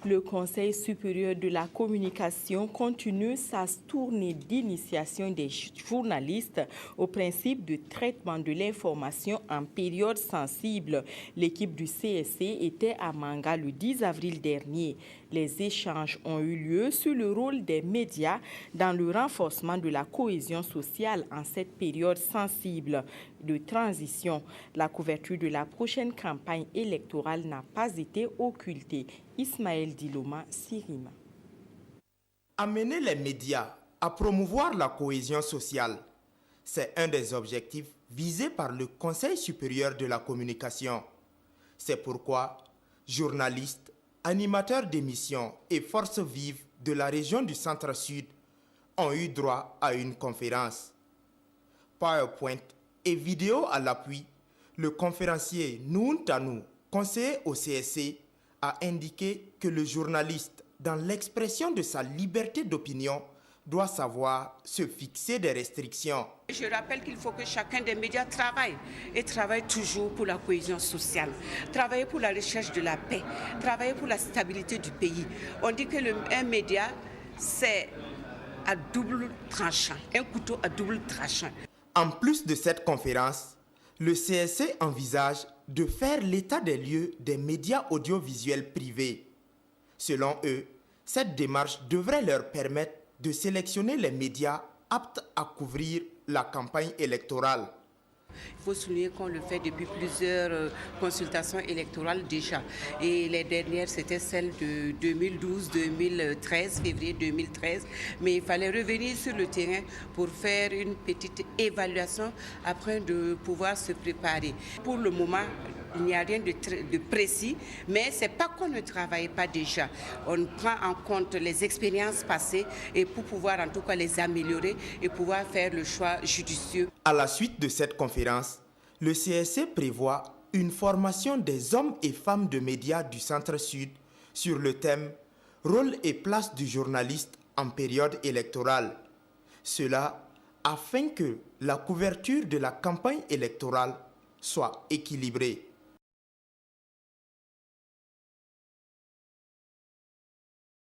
Le Conseil supérieur de la communication continue sa tournée d'initiation des journalistes au principe de traitement de l'information en période sensible. L'équipe du CSC était à Manga le 10 avril dernier. Les échanges ont eu lieu sur le rôle des médias dans le renforcement de la cohésion sociale en cette période sensible de transition. La couverture de la prochaine campagne électorale n'a pas été occultée. Ismaël Diloma, Sirima. Amener les médias à promouvoir la cohésion sociale, c'est un des objectifs visés par le Conseil supérieur de la communication. C'est pourquoi journalistes, animateurs d'émissions et forces vives de la région du Centre-Sud ont eu droit à une conférence. PowerPoint et vidéo à l'appui, le conférencier Noun Tanou, conseiller au CSC, a indiqué que le journaliste, dans l'expression de sa liberté d'opinion, doit savoir se fixer des restrictions. Je rappelle qu'il faut que chacun des médias travaille et travaille toujours pour la cohésion sociale, travailler pour la recherche de la paix, travailler pour la stabilité du pays. On dit que un média, c'est à double tranchant, un couteau à double tranchant. En plus de cette conférence, le CSC envisage de faire l'état des lieux des médias audiovisuels privés. Selon eux, cette démarche devrait leur permettre de sélectionner les médias aptes à couvrir la campagne électorale. Il faut souligner qu'on le fait depuis plusieurs consultations électorales déjà. Et les dernières, c'était celles de 2012-2013, février 2013. Mais il fallait revenir sur le terrain pour faire une petite évaluation afin de pouvoir se préparer. Pour le moment, il n'y a rien de précis, mais ce n'est pas qu'on ne travaille pas déjà. On prend en compte les expériences passées et pour pouvoir en tout cas les améliorer et pouvoir faire le choix judicieux. À la suite de cette conférence, le CSC prévoit une formation des hommes et femmes de médias du Centre-Sud sur le thème « Rôle et place du journaliste en période électorale ». Cela afin que la couverture de la campagne électorale soit équilibrée.